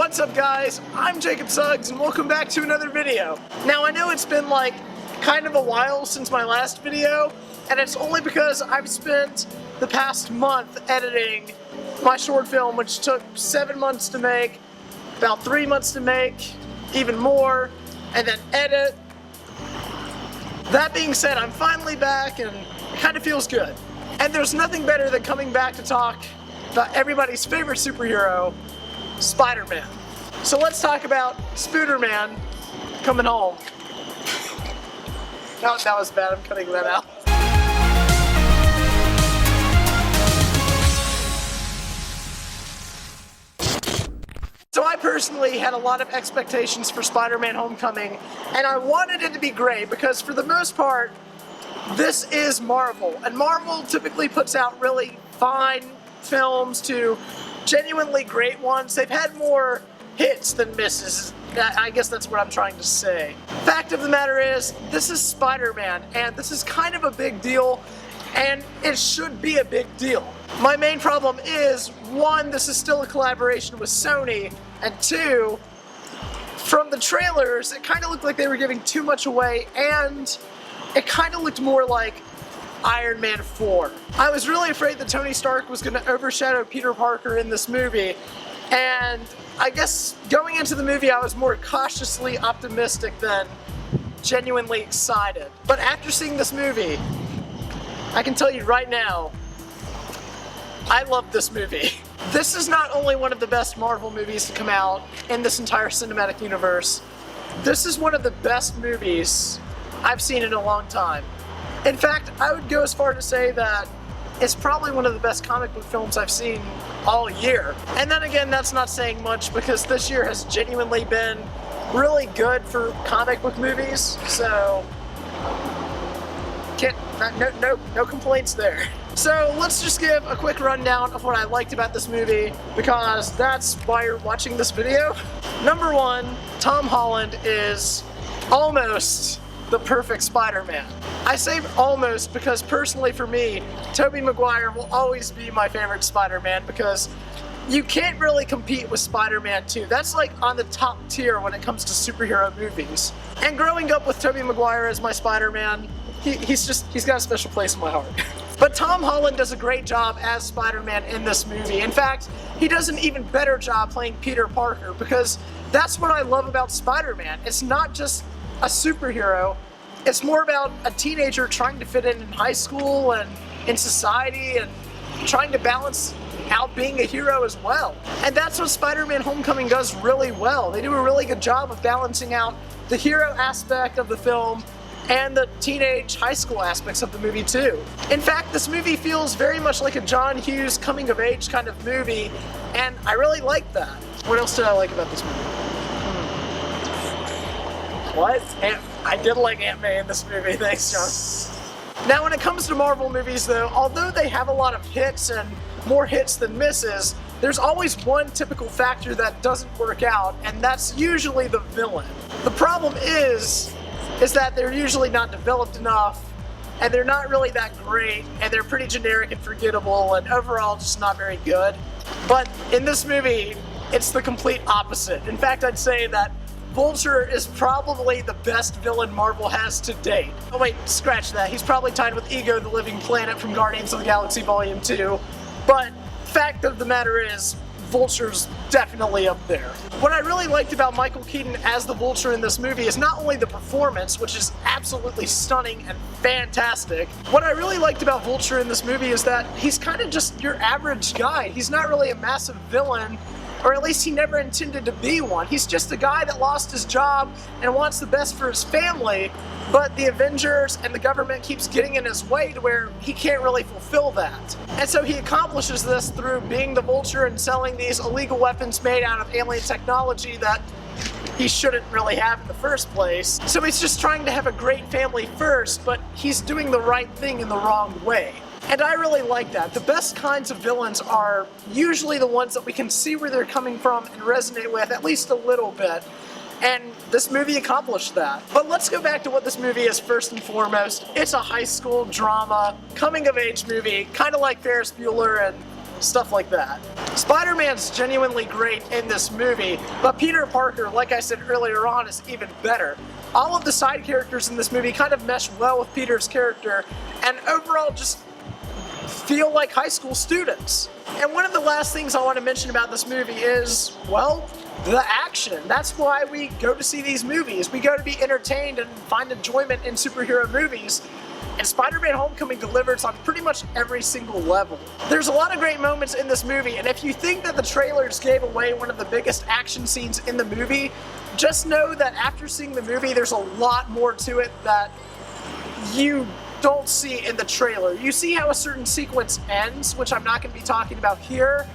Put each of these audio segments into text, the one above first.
What's up guys, I'm Jacob Suggs and welcome back to another video. Now I know it's been like kind of a while since my last video, and it's only because I've spent the past month editing my short film, which took 7 months to make, about 3 months to make, even more, and then edit. That being said, I'm finally back and it kind of feels good. And there's nothing better than coming back to talk about everybody's favorite superhero, Spider-Man. So let's talk about Spooderman coming home. That was bad, I'm cutting that out. So I personally had a lot of expectations for Spider-Man Homecoming, and I wanted it to be great because for the most part, this is Marvel, and Marvel typically puts out really fine films to genuinely great ones. They've had more hits than misses. I guess that's what I'm trying to say. Fact of the matter is, this is Spider-Man, and this is kind of a big deal, and it should be a big deal. My main problem is, one, this is still a collaboration with Sony, and two, from the trailers, it kind of looked like they were giving too much away, and it kind of looked more like Iron Man 4. I was really afraid that Tony Stark was going to overshadow Peter Parker in this movie, and I guess going into the movie I was more cautiously optimistic than genuinely excited. But after seeing this movie, I can tell you right now, I love this movie. This is not only one of the best Marvel movies to come out in this entire cinematic universe, this is one of the best movies I've seen in a long time. In fact, I would go as far to say that it's probably one of the best comic book films I've seen all year. And then again, that's not saying much because this year has genuinely been really good for comic book movies, so no complaints there. So let's just give a quick rundown of what I liked about this movie, because that's why you're watching this video. Number one, Tom Holland is almost the perfect Spider-Man. I say almost because personally for me, Tobey Maguire will always be my favorite Spider-Man because you can't really compete with Spider-Man 2. That's like on the top tier when it comes to superhero movies. And growing up with Tobey Maguire as my Spider-Man, he's got a special place in my heart. But Tom Holland does a great job as Spider-Man in this movie. In fact, he does an even better job playing Peter Parker because that's what I love about Spider-Man. It's not just a superhero, it's more about a teenager trying to fit in high school and in society and trying to balance out being a hero as well. And that's what Spider-Man Homecoming does really well. They do a really good job of balancing out the hero aspect of the film and the teenage high school aspects of the movie too. In fact, this movie feels very much like a John Hughes coming of age kind of movie, and I really like that. What else did I like about this movie? What? I did like Aunt May in this movie, thanks John. Now when it comes to Marvel movies though, although they have a lot of hits and more hits than misses, there's always one typical factor that doesn't work out, and that's usually the villain. The problem is that they're usually not developed enough, and they're not really that great, and they're pretty generic and forgettable, and overall just not very good. But in this movie, it's the complete opposite. In fact, I'd say that Vulture is probably the best villain Marvel has to date. Oh wait, scratch that. He's probably tied with Ego the Living Planet from Guardians of the Galaxy Volume 2. But fact of the matter is, Vulture's definitely up there. What I really liked about Michael Keaton as the Vulture in this movie is not only the performance, which is absolutely stunning and fantastic. What I really liked about Vulture in this movie is that he's kind of just your average guy. He's not really a massive villain, or at least he never intended to be one. He's just a guy that lost his job and wants the best for his family, but the Avengers and the government keeps getting in his way to where he can't really fulfill that. And so he accomplishes this through being the Vulture and selling these illegal weapons made out of alien technology that he shouldn't really have in the first place. So he's just trying to have a great family first, but he's doing the right thing in the wrong way. And I really like that. The best kinds of villains are usually the ones that we can see where they're coming from and resonate with at least a little bit. And this movie accomplished that. But let's go back to what this movie is first and foremost. It's a high school drama, coming of age movie, kind of like Ferris Bueller and stuff like that. Spider-Man's genuinely great in this movie, but Peter Parker, like I said earlier on, is even better. All of the side characters in this movie kind of mesh well with Peter's character, and overall just feel like high school students. And one of the last things I want to mention about this movie is, well, the action. That's why we go to see these movies. We go to be entertained and find enjoyment in superhero movies. And Spider-Man Homecoming delivers on pretty much every single level. There's a lot of great moments in this movie, and if you think that the trailers gave away one of the biggest action scenes in the movie, just know that after seeing the movie, there's a lot more to it that you don't see in the trailer. You see how a certain sequence ends, which I'm not going to be talking about here,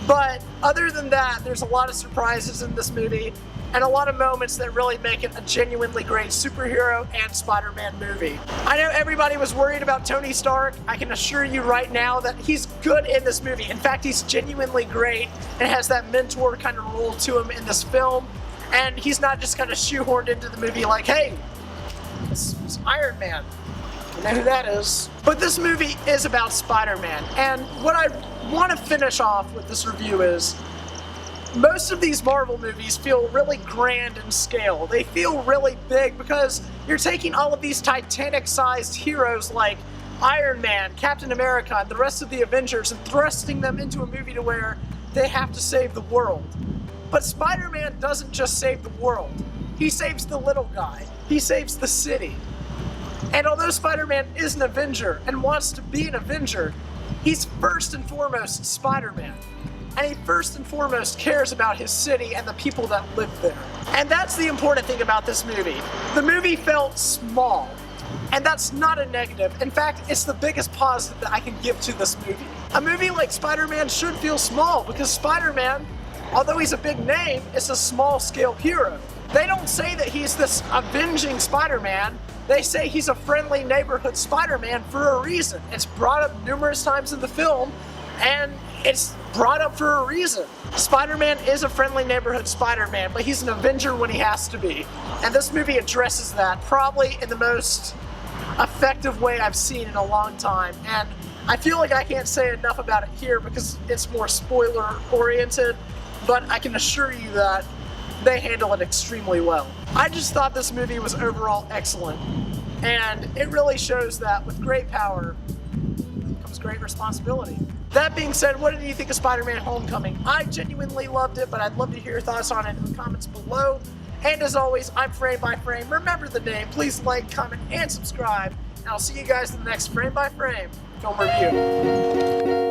but other than that, there's a lot of surprises in this movie, and a lot of moments that really make it a genuinely great superhero and Spider-Man movie. I know everybody was worried about Tony Stark. I can assure you right now that he's good in this movie. In fact, he's genuinely great and has that mentor kind of role to him in this film. And he's not just kind of shoehorned into the movie like, hey, it's Iron Man. You know who that is. But this movie is about Spider-Man. And what I want to finish off with this review is, most of these Marvel movies feel really grand in scale. They feel really big because you're taking all of these Titanic-sized heroes like Iron Man, Captain America, and the rest of the Avengers and thrusting them into a movie to where they have to save the world. But Spider-Man doesn't just save the world. He saves the little guy. He saves the city. And although Spider-Man is an Avenger and wants to be an Avenger, he's first and foremost Spider-Man. And he first and foremost cares about his city and the people that live there. And that's the important thing about this movie. The movie felt small, and that's not a negative. In fact, it's the biggest positive that I can give to this movie. A movie like Spider-Man should feel small because Spider-Man, although he's a big name, is a small-scale hero. They don't say that he's this avenging Spider-Man. They say he's a friendly neighborhood Spider-Man for a reason. It's brought up numerous times in the film, and it's brought up for a reason. Spider-Man is a friendly neighborhood Spider-Man, but he's an Avenger when he has to be. And this movie addresses that probably in the most effective way I've seen in a long time. And I feel like I can't say enough about it here because it's more spoiler-oriented, but I can assure you that they handle it extremely well. I just thought this movie was overall excellent, and it really shows that with great power comes great responsibility. That being said, what did you think of Spider-Man Homecoming? I genuinely loved it, but I'd love to hear your thoughts on it in the comments below. And as always, I'm FrameByFrame. Remember the name. Please like, comment, and subscribe. And I'll see you guys in the next FrameByFrame film review.